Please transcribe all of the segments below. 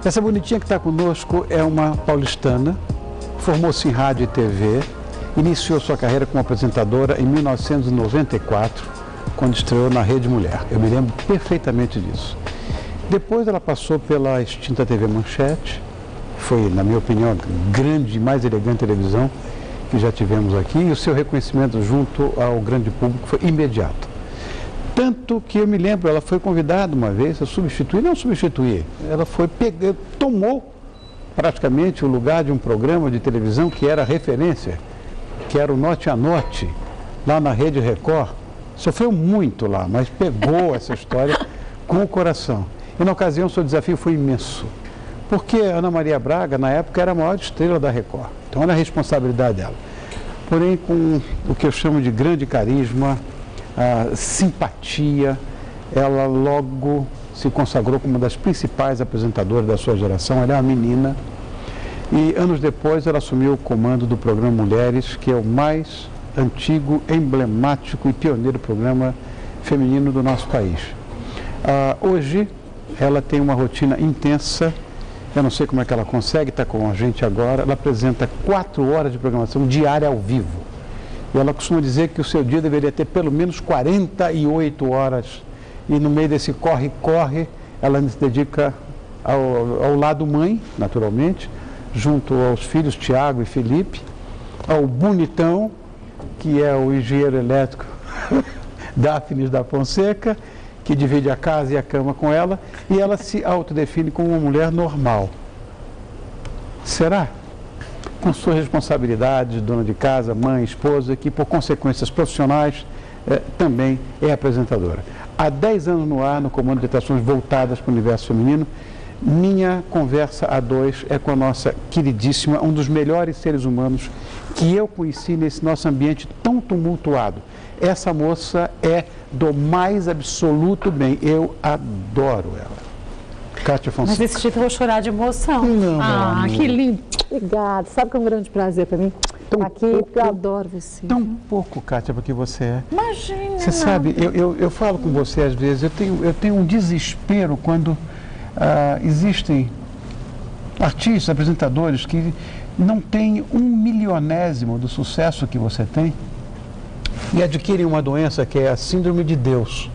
Essa bonitinha que está conosco é uma paulistana, formou-se em rádio e TV, iniciou sua carreira como apresentadora em 1994, quando estreou na Rede Mulher. Eu me lembro perfeitamente disso. Depois ela passou pela extinta TV Manchete, foi, na minha opinião, a grande e mais elegante televisão que já tivemos aqui, e o seu reconhecimento junto ao grande público foi imediato. Tanto que eu me lembro, ela foi convidada uma vez a substituir, não substituir, ela tomou praticamente o lugar de um programa de televisão que era referência, que era o Norte a Norte, lá na Rede Record. Sofreu muito lá, mas pegou essa história com o coração. E na ocasião, o seu desafio foi imenso, porque a Ana Maria Braga, na época, era a maior estrela da Record. Então, olha a responsabilidade dela. Porém, com o que eu chamo de grande carisma, simpatia, ela logo se consagrou como uma das principais apresentadoras da sua geração. Ela é uma menina e anos depois ela assumiu o comando do programa Mulheres, que é o mais antigo, emblemático e pioneiro programa feminino do nosso país. Hoje ela tem uma rotina intensa, eu não sei como é que ela consegue estar com a gente agora. Ela apresenta 4 horas de programação diária ao vivo. E ela costuma dizer que o seu dia deveria ter pelo menos 48 horas. E no meio desse corre-corre, ela se dedica ao lado mãe, naturalmente, junto aos filhos Tiago e Felipe, ao bonitão, que é o engenheiro elétrico Dáfnis da Fonseca, que divide a casa e a cama com ela, e ela se autodefine como uma mulher normal. Será? Com suas responsabilidades, dona de casa, mãe, esposa, que por consequências profissionais também é apresentadora. Há 10 anos no ar, no comando de atrações voltadas para o universo feminino, minha conversa a 2 é com a nossa queridíssima, um dos melhores seres humanos que eu conheci nesse nosso ambiente tão tumultuado. Essa moça é do mais absoluto bem, eu adoro ela. Kátia Fonseca. Mas esse jeito eu vou chorar de emoção. Não, que lindo. Obrigada. Sabe que é um grande prazer para mim estar aqui, porque eu adoro você. Tão pouco, Kátia, porque você é. Imagina. Você sabe, eu falo com você às vezes, eu tenho um desespero quando existem artistas, apresentadores que não têm 1/1000º do sucesso que você tem e adquirem uma doença que é a síndrome de Deus.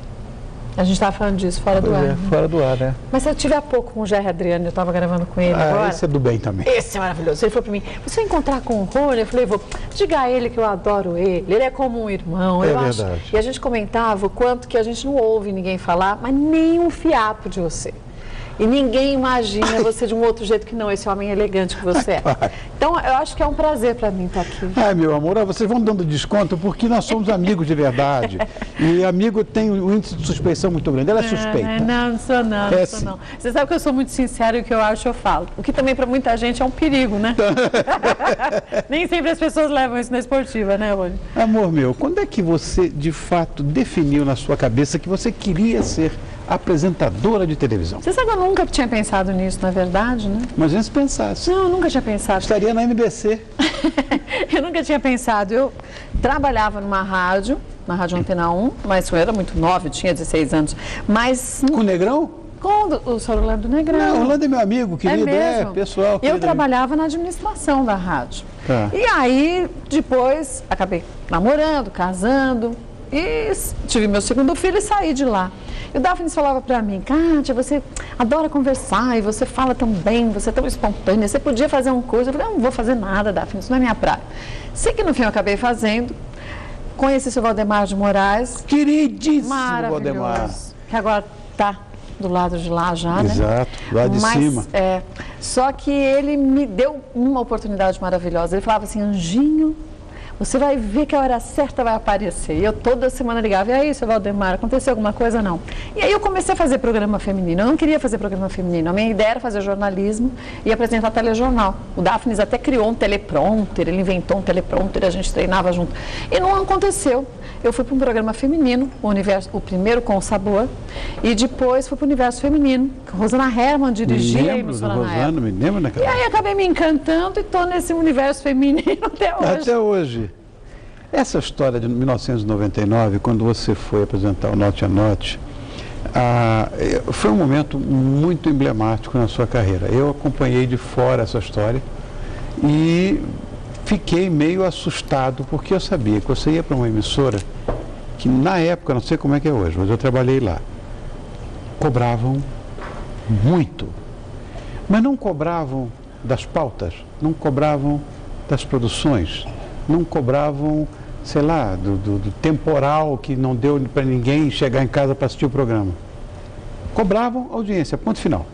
A gente estava falando disso fora do ar. Fora do ar, né? Mas eu tive há pouco com o Jair Adriano, eu estava gravando com ele agora. Esse é do bem também. Esse é maravilhoso. Ele falou para mim, você vai encontrar com o Rony? Eu falei, vou. Diga a ele que eu adoro ele é como um irmão. É eu verdade. Acho. E a gente comentava o quanto que a gente não ouve ninguém falar, mas nem um fiapo de você. E ninguém imagina você de um outro jeito que não, esse homem elegante que você é. Então, eu acho que é um prazer para mim estar aqui. Ai, meu amor, vocês vão dando desconto porque nós somos amigos de verdade. E amigo tem um índice de suspeição muito grande. Ela é suspeita. Não sou não, não sou não. Você sabe que eu sou muito sincero e o que eu acho eu falo. O que também para muita gente é um perigo, né? Nem sempre as pessoas levam isso na esportiva, né, Rony? Amor meu, quando é que você de fato definiu na sua cabeça que você queria ser apresentadora de televisão? Você sabe que eu nunca tinha pensado nisso, na verdade, né? Mas antes pensasse. Não, eu nunca tinha pensado. Estaria na MBC. Eu nunca tinha pensado. Eu trabalhava numa rádio, na Rádio Antena 1, mas eu era muito nova, eu tinha 16 anos. Mas... Com o Negrão? Com o Sr. Orlando Negrão. Não, Orlando é meu amigo, querido, pessoal. Eu trabalhava na administração da rádio. Tá. E aí, depois, acabei namorando, casando, e tive meu segundo filho e saí de lá. E o Dáfnis falava para mim, Kátia, você adora conversar e você fala tão bem, você é tão espontânea, você podia fazer uma coisa. Eu falei, não vou fazer nada, Dáfnis, isso não é minha praia. Sei que no fim eu acabei fazendo, conheci o seu Valdemar de Moraes. Queridíssimo Valdemar. Que agora está do lado de lá já, né? Exato, lá de cima. Só que ele me deu uma oportunidade maravilhosa. Ele falava assim, Anjinho, você vai ver que a hora certa vai aparecer. E eu toda semana ligava, e aí, seu Valdemar, aconteceu alguma coisa? Não. E aí eu comecei a fazer programa feminino. Eu não queria fazer programa feminino. A minha ideia era fazer jornalismo e apresentar telejornal. O Dáfnis até criou um teleprompter, ele inventou um teleprompter, a gente treinava junto. E não aconteceu. Eu fui para um programa feminino, o primeiro com o Sabor, e depois fui para o universo feminino. Rosana Herman dirigia a emissora na época. Me lembro naquela. E aí acabei me encantando e estou nesse universo feminino até hoje. Até hoje. Essa história de 1999, quando você foi apresentar o Norte a Norte, Foi um momento muito emblemático na sua carreira. Eu acompanhei de fora essa história e fiquei meio assustado, porque eu sabia que você ia para uma emissora que, na época, não sei como é que é hoje, mas eu trabalhei lá, cobravam muito. Mas não cobravam das pautas, não cobravam das produções, não cobravam, sei lá, do temporal que não deu para ninguém chegar em casa para assistir o programa. Cobravam audiência, ponto final.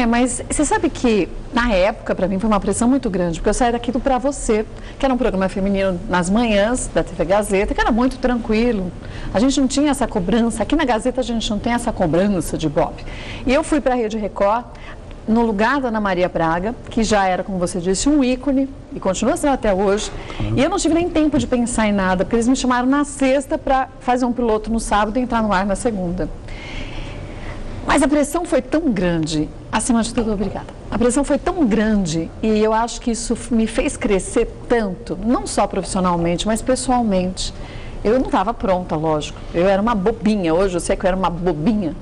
Mas você sabe que, na época, para mim foi uma pressão muito grande, porque eu saí daqui do Pra Você, que era um programa feminino nas manhãs da TV Gazeta, que era muito tranquilo. A gente não tinha essa cobrança, aqui na Gazeta a gente não tem essa cobrança de Ibope. E eu fui para a Rede Record, no lugar da Ana Maria Braga, que já era, como você disse, um ícone, e continua sendo até hoje. E eu não tive nem tempo de pensar em nada, porque eles me chamaram na sexta para fazer um piloto no sábado e entrar no ar na segunda. Mas a pressão foi tão grande, acima de tudo, obrigada. A pressão foi tão grande e eu acho que isso me fez crescer tanto, não só profissionalmente, mas pessoalmente. Eu não estava pronta, lógico. Eu era uma bobinha. Hoje eu sei que eu era uma bobinha.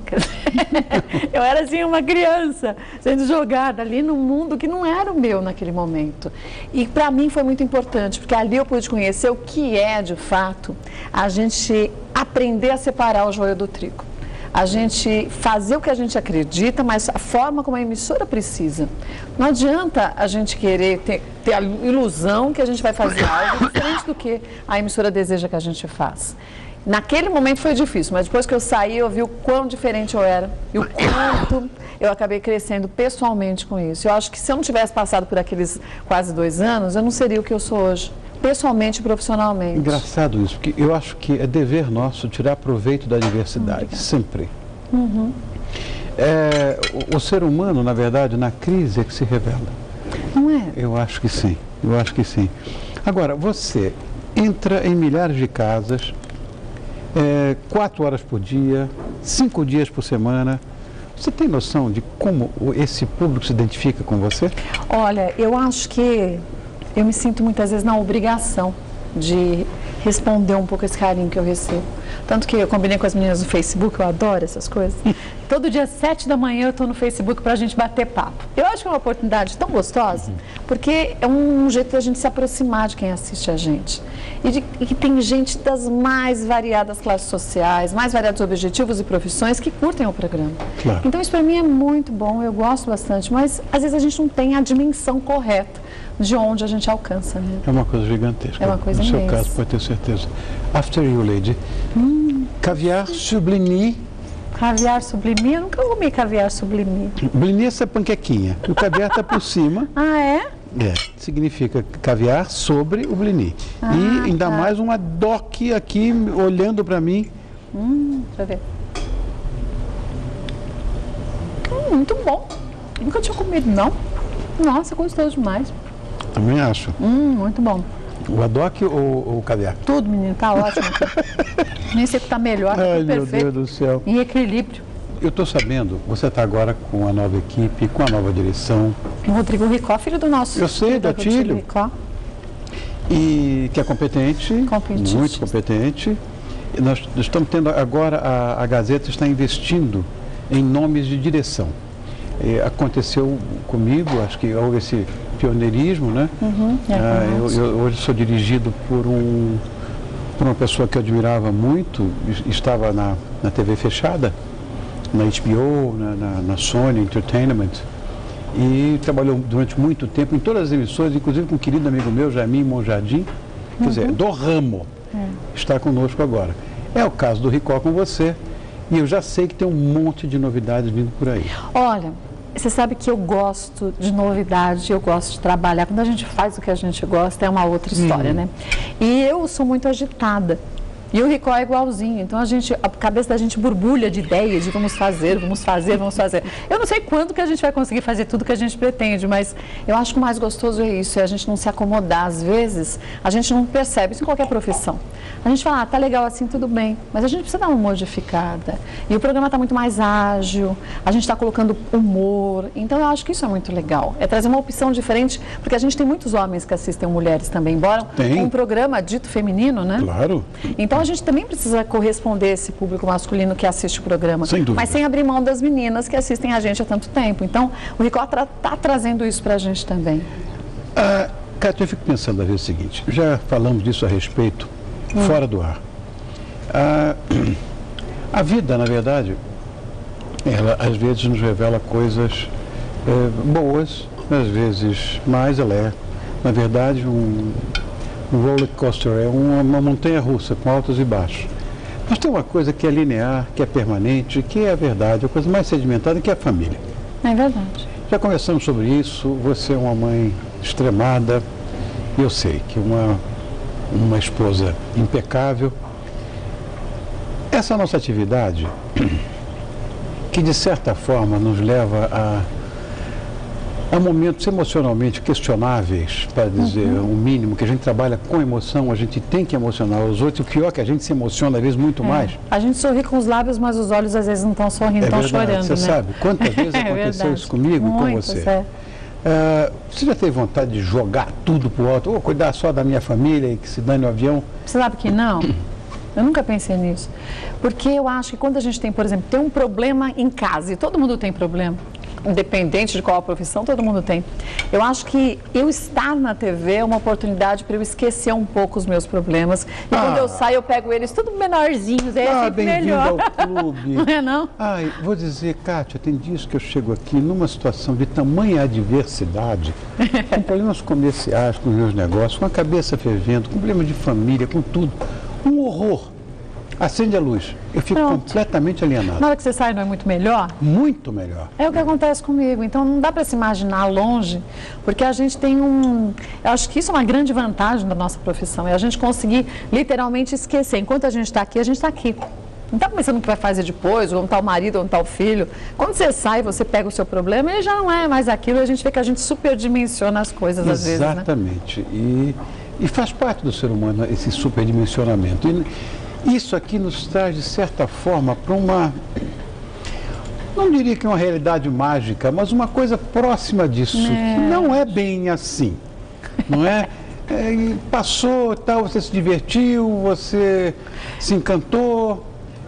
Eu era assim uma criança sendo jogada ali num mundo que não era o meu naquele momento. E para mim foi muito importante, porque ali eu pude conhecer o que é, de fato, a gente aprender a separar o joio do trigo. A gente fazer o que a gente acredita, mas a forma como a emissora precisa. Não adianta a gente querer ter a ilusão que a gente vai fazer algo diferente do que a emissora deseja que a gente faça. Naquele momento foi difícil, mas depois que eu saí, eu vi o quão diferente eu era e o quanto eu acabei crescendo pessoalmente com isso. Eu acho que se eu não tivesse passado por aqueles quase 2 anos, eu não seria o que eu sou hoje. Pessoalmente e profissionalmente. Engraçado isso, porque eu acho que é dever nosso tirar proveito da diversidade, sempre. Uhum. O ser humano, na verdade, na crise é que se revela. Não é? Eu acho que sim, eu acho que sim. Agora, você entra em milhares de casas, 4 horas por dia, 5 dias por semana. Você tem noção de como esse público se identifica com você? Olha, eu acho que eu me sinto muitas vezes na obrigação de responder um pouco esse carinho que eu recebo. Tanto que eu combinei com as meninas do Facebook, eu adoro essas coisas. Todo dia, 7 da manhã, eu estou no Facebook para a gente bater papo. Eu acho que é uma oportunidade tão gostosa, porque é um jeito da gente se aproximar de quem assiste a gente. E que tem gente das mais variadas classes sociais, mais variados objetivos e profissões que curtem o programa. Claro. Então isso para mim é muito bom, eu gosto bastante, mas às vezes a gente não tem a dimensão correta de onde a gente alcança, né? É uma coisa gigantesca. É uma coisa imensa. No seu imensa. caso, pode ter certeza. After you, lady. Caviar Sublimi. Caviar Sublimi? Eu nunca comi caviar Sublimi. Blini é essa panquequinha. O caviar está por cima. Ah, é? Significa caviar sobre o blini. E ainda mais uma doc aqui olhando para mim. Deixa eu ver. Muito bom. Nunca tinha comido, não. Nossa, gostoso demais. Também acho. Muito bom. O adoc ou o caviar? Tudo, menino, tá ótimo. Nem sei o que tá melhor, tá Ai, tudo meu perfeito. Deus do céu. Em equilíbrio. Eu estou sabendo, você está agora com a nova equipe, com a nova direção. O Rodrigo Ricó, filho do nosso. Eu sei, filho da Tílio. Ricó. E que é competente, Competentíssimo. muito competente. E nós estamos tendo agora, a Gazeta está investindo em nomes de direção. Aconteceu comigo, acho que houve esse pioneirismo, né? Eu hoje sou dirigido por uma pessoa que eu admirava muito, estava na TV fechada, na HBO, na Sony Entertainment, e trabalhou durante muito tempo em todas as emissoras, inclusive com um querido amigo meu, Jamin Monjardim, quer dizer, do ramo, está conosco agora. É o caso do Ricó com você, e eu já sei que tem um monte de novidades vindo por aí. Olha, você sabe que eu gosto de novidade, eu gosto de trabalhar. Quando a gente faz o que a gente gosta, é uma outra história, né? E eu sou muito agitada. E o Ricó é igualzinho, então a cabeça da gente borbulha de ideias, de vamos fazer. Eu não sei quando que a gente vai conseguir fazer tudo que a gente pretende, mas eu acho que o mais gostoso é isso, é a gente não se acomodar. Às vezes, a gente não percebe isso em qualquer profissão. A gente fala, tá legal assim, tudo bem, mas a gente precisa dar uma modificada. E o programa está muito mais ágil, a gente está colocando humor, então eu acho que isso é muito legal. É trazer uma opção diferente, porque a gente tem muitos homens que assistem mulheres também, embora Tem. um programa dito feminino, né? Claro. Então, Então a gente também precisa corresponder a esse público masculino que assiste o programa. Sem dúvida. Mas sem abrir mão das meninas que assistem a gente há tanto tempo. Então o Record está trazendo isso para a gente também. Cátia, eu fico pensando às vezes o seguinte, já falamos disso a respeito, fora do ar. A vida, na verdade, ela às vezes nos revela coisas boas, às vezes mais. Ela é, na verdade, um roller coaster, é uma montanha russa com altos e baixos. Mas tem uma coisa que é linear, que é permanente, que é a verdade, a coisa mais sedimentada, que é a família. É verdade. Já conversamos sobre isso, você é uma mãe extremada, eu sei que uma esposa impecável. Essa nossa atividade, que de certa forma nos leva a momentos emocionalmente questionáveis, para dizer o mínimo, que a gente trabalha com emoção, a gente tem que emocionar os outros, o pior é que a gente se emociona às vezes muito mais. A gente sorri com os lábios, mas os olhos às vezes não estão sorrindo, estão chorando, você sabe quantas vezes aconteceu isso comigo e com você? Você já teve vontade de jogar tudo pro alto, ou cuidar só da minha família e que se dane o avião? Você sabe que não? Eu nunca pensei nisso. Porque eu acho que quando a gente tem, por exemplo, tem um problema em casa, e todo mundo tem problema, independente de qual a profissão, todo mundo tem. Eu acho que eu estar na TV é uma oportunidade para eu esquecer um pouco os meus problemas. E quando eu saio, eu pego eles tudo menorzinhos, é sempre melhor. Ao clube. Não é não? Vou dizer, Cátia, tem dias que eu chego aqui numa situação de tamanha adversidade, com problemas comerciais, com os meus negócios, com a cabeça fervendo, com problema de família, com tudo. Um horror. Acende a luz. Eu fico completamente alienado. Na hora que você sai, não é muito melhor? Muito melhor. É o que acontece comigo. Então, não dá para se imaginar longe, porque a gente tem Eu acho que isso é uma grande vantagem da nossa profissão, é a gente conseguir literalmente esquecer. Enquanto a gente está aqui, a gente está aqui. Não está pensando o que vai fazer depois, onde está o marido, onde está o filho. Quando você sai, você pega o seu problema e já não é mais aquilo. A gente vê que a gente superdimensiona as coisas às vezes, né? Exatamente. E faz parte do ser humano esse superdimensionamento. Isso aqui nos traz, de certa forma, para não diria que uma realidade mágica, mas uma coisa próxima disso, que não é bem assim, não é? Passou, tal, você se divertiu, você se encantou.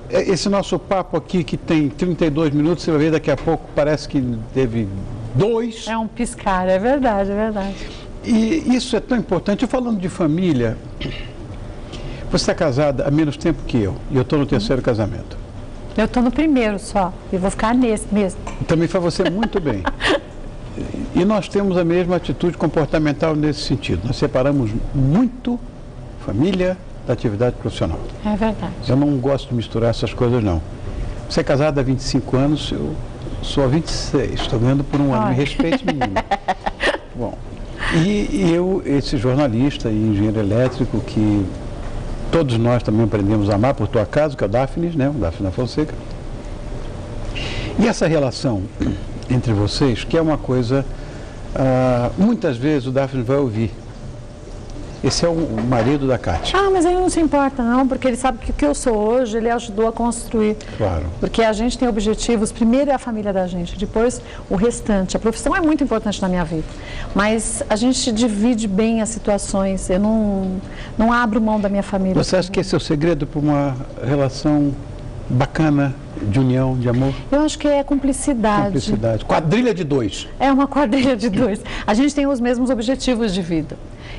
Esse nosso papo aqui, que tem 32 minutos, você vai ver daqui a pouco, parece que teve 2. É um piscar, é verdade, é verdade. E isso é tão importante. Falando de família, você está casada há menos tempo que eu, e eu estou no terceiro casamento. Eu estou no primeiro só, e vou ficar nesse mesmo. Também faz você muito bem. E nós temos a mesma atitude comportamental nesse sentido. Nós separamos muito família da atividade profissional. É verdade. Eu não gosto de misturar essas coisas, não. Você é casada há 25 anos, eu sou há 26. Estou ganhando por um ano. Me respeite, menina. Bom, e eu, esse jornalista e engenheiro elétrico que todos nós também aprendemos a amar por tua casa, que é o Daphnis, né? O Daphnis Fonseca. E essa relação entre vocês, que é uma coisa, muitas vezes o Daphnis vai ouvir. Esse é o marido da Cátia. Mas ele não se importa não, porque ele sabe que o que eu sou hoje, ele ajudou a construir. Claro. Porque a gente tem objetivos, primeiro é a família da gente, depois o restante. A profissão é muito importante na minha vida, mas a gente divide bem as situações, eu não abro mão da minha família. Você acha que esse é o segredo para uma relação bacana, de união, de amor? Eu acho que é cumplicidade. Cumplicidade. Quadrilha de 2. É uma quadrilha de 2. A gente tem os mesmos objetivos de vida.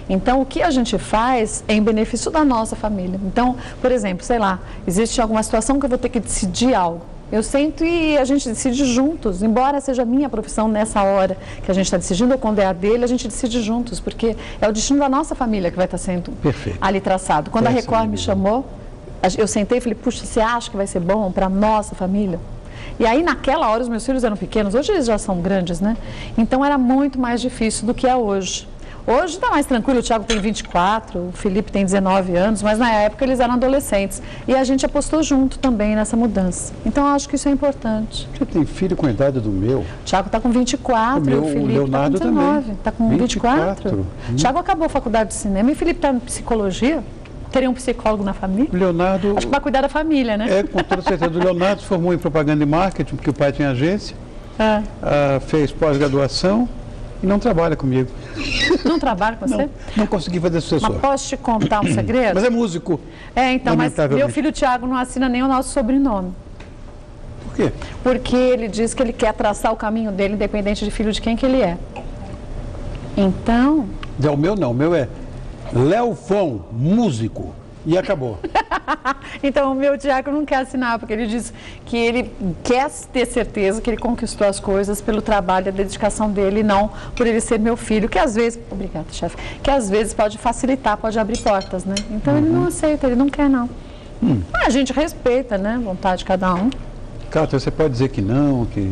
Então, o que a gente faz é em benefício da nossa família. Então, por exemplo, sei lá, existe alguma situação que eu vou ter que decidir algo. Eu sento e a gente decide juntos, embora seja a minha profissão nessa hora que a gente está decidindo, ou quando é a dele, a gente decide juntos, porque é o destino da nossa família que vai estar sendo ali traçado. Quando a Record me chamou, eu sentei e falei, puxa, você acha que vai ser bom para a nossa família? E aí, naquela hora, os meus filhos eram pequenos, hoje eles já são grandes, né? Então, era muito mais difícil do que é hoje. Hoje está mais tranquilo, o Thiago tem 24, o Felipe tem 19 anos, mas na época eles eram adolescentes. E a gente apostou junto também nessa mudança. Então, eu acho que isso é importante. Você tem filho com a idade do meu? O Thiago está com 24, o Felipe está com 19. Está com 24. O Thiago acabou a faculdade de cinema e o Felipe está em psicologia. Teria um psicólogo na família? O Leonardo... Acho que vai cuidar da família, né? Com toda certeza. O Leonardo se formou em propaganda e marketing, porque o pai tinha agência. Fez pós-graduação. e não trabalha comigo. Não trabalha com você? Não consegui fazer sucessor. Mas posso te contar um segredo? Mas é músico. Então, mas meu filho Tiago não assina nem o nosso sobrenome. Por quê? Porque ele diz que ele quer traçar o caminho dele, independente de filho de quem que ele é. Então... O meu não, o meu é Leofon, músico. E acabou. Então, o meu Tiago não quer assinar, porque ele diz que ele quer ter certeza que ele conquistou as coisas pelo trabalho e a dedicação dele, e não por ele ser meu filho, que às vezes, obrigada, chefe, que às vezes pode facilitar, pode abrir portas, né? Então, ele não aceita, ele não quer, não. A gente respeita, né, a vontade de cada um. Cátia, você pode dizer que não, que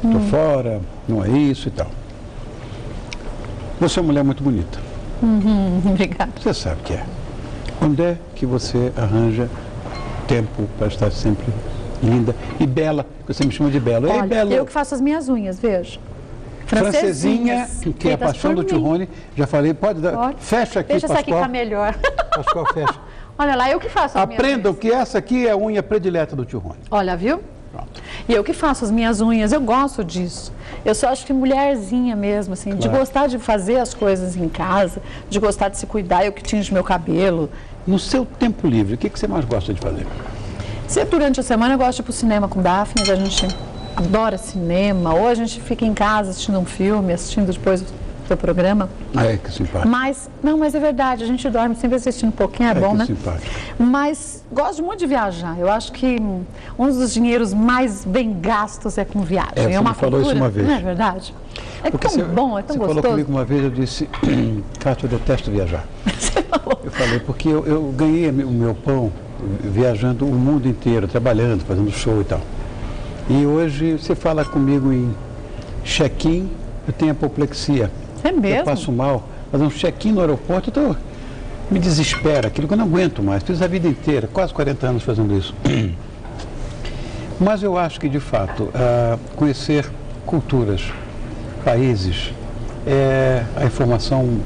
estou fora, não é isso e tal. Você é uma mulher muito bonita. Obrigada. Você sabe que é. Onde é que você arranja tempo para estar sempre linda e bela? Você me chama de bela. Olha, Ei, bela. eu que faço as minhas unhas, veja. Francesinha, que é a paixão do tio Rony. Já falei, pode dar. Pode. Fecha aqui, Deixa essa aqui Pascoal. ficar melhor. Pascoal, fecha. Olha lá, eu que faço as minhas Aprendam unhas. que essa aqui é a unha predileta do tio Rony. Olha, viu? Pronto. E eu que faço as minhas unhas, eu gosto disso. Eu só acho que mulherzinha mesmo, assim, de Claro. gostar de fazer as coisas em casa, de gostar de se cuidar, eu que tinjo meu cabelo. No seu tempo livre, o que você mais gosta de fazer? Se durante a semana eu gosto de ir pro cinema com Daphne, a gente adora cinema, ou a gente fica em casa assistindo um filme, assistindo depois o seu programa. É, que simpático. Mas é verdade, a gente dorme sempre assistindo um pouquinho, é bom, que né? simpático. Mas gosto muito de viajar. Eu acho que um dos dinheiros mais bem gastos é com viagem. Você uma me falou isso uma vez. Não é verdade? É Porque tão bom, é tão você gostoso. falou comigo uma vez, eu disse, Cátia, eu detesto viajar. Eu falei, porque eu ganhei o meu pão viajando o mundo inteiro, trabalhando, fazendo show e tal. E hoje você fala comigo em check-in, eu tenho apoplexia. É mesmo? Eu passo mal. Fazer um check-in no aeroporto, me desespera, aquilo que eu não aguento mais. Fiz a vida inteira, quase 40 anos fazendo isso. Mas eu acho que, de fato, conhecer culturas, países, é a informação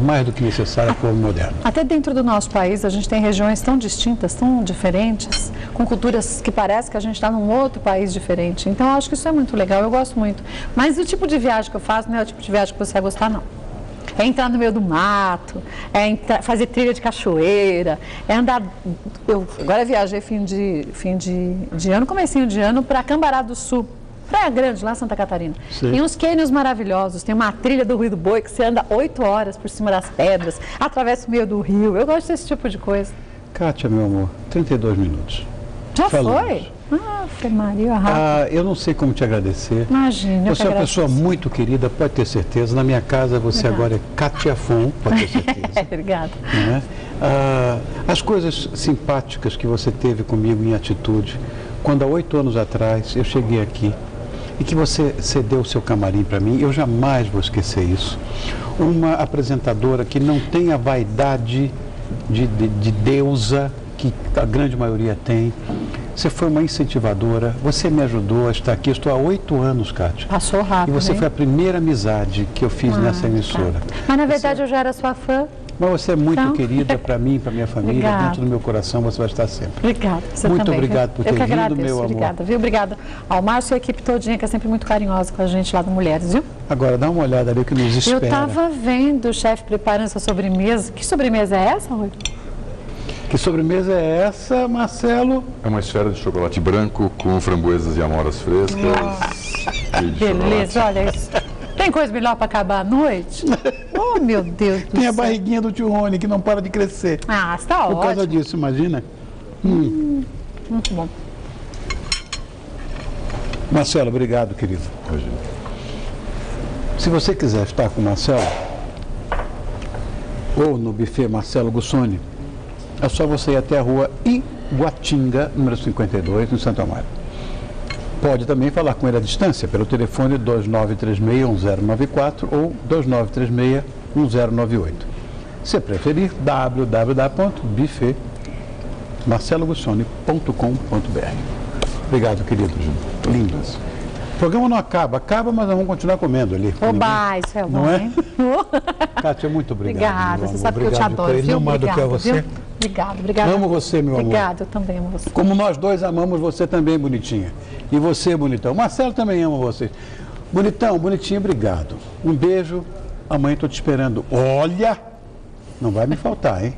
mais do que necessária para o homem moderno. Até dentro do nosso país, a gente tem regiões tão distintas, tão diferentes, com culturas que parece que a gente está num outro país diferente. Então, eu acho que isso é muito legal, eu gosto muito. Mas o tipo de viagem que eu faço não é o tipo de viagem que você vai gostar, não. É entrar no meio do mato, fazer trilha de cachoeira, é andar... Eu agora viajei fim de ano, comecinho de ano, para Cambará do Sul. Praia Grande, lá em Santa Catarina. Sim. Tem uns cânions maravilhosos, tem uma trilha do Rio do Boi que você anda 8 horas por cima das pedras, atravessa o meio do rio. Eu gosto desse tipo de coisa. Kátia, meu amor, 32 minutos. Já Falamos. foi? Fê Maria, rápido. Eu não sei como te agradecer. Imagina, eu Você é uma pessoa muito querida, pode ter certeza. Na minha casa você agora é Kátia Fon, pode ter certeza. Obrigada. Não é? As coisas simpáticas que você teve comigo em atitude, quando há 8 anos atrás eu cheguei aqui e que você cedeu o seu camarim para mim, eu jamais vou esquecer isso. Uma apresentadora que não tem a vaidade de deusa que a grande maioria tem. Você foi uma incentivadora, você me ajudou a estar aqui. Eu estou há 8 anos, Kátia. Passou rápido, E você hein? foi a primeira amizade que eu fiz nessa emissora. Tá. Mas na verdade eu já era sua fã. Mas você é muito Então, querida para mim, para minha família, Obrigada. dentro do meu coração você vai estar sempre. Obrigada, você Muito também. obrigado por ter Eu que vindo, agradeço, meu amor. obrigada, viu? Obrigada ao Márcio e a equipe todinha, que é sempre muito carinhosa com a gente lá do Mulheres, viu? Agora, dá uma olhada ali o que nos espera. Eu estava vendo o chefe preparando essa sobremesa. Que sobremesa é essa, Rui? Que sobremesa é essa, Marcelo? É uma esfera de chocolate branco com framboesas e amoras frescas. cheio de Beleza, chocolate. olha isso. Tem coisa melhor para acabar a noite? Oh, meu Deus do Tem a céu. barriguinha do tio Rony que não para de crescer. Está Por causa ótimo. disso, imagina. Muito bom. Marcelo, obrigado, querido. Imagina. Se você quiser estar com o Marcelo, ou no buffet Marcelo Gussoni, é só você ir até a rua Iguatinga, número 52, em Santo Amaro. Pode também falar com ele à distância, pelo telefone 2936-1094 ou 2936-1098. Se preferir, www.buffetmarcelogussoni.com.br. Obrigado, querido. Lindas. O programa não acaba, mas nós vamos continuar comendo ali. Oba, isso é bom, Não é? hein? Kátia, muito obrigado. Obrigada, meu você amor. sabe que eu te Obrigado de adoro, ter- viu? Não mais do que a Obrigada, você. viu? Obrigada. Amo você, meu amor. Obrigada, eu também amo você. Como nós dois amamos você também, bonitinha. E você, bonitão. O Marcelo também ama você. Bonitão, bonitinho, obrigado. Um beijo. Amanhã estou te esperando. Olha, não vai me faltar, hein?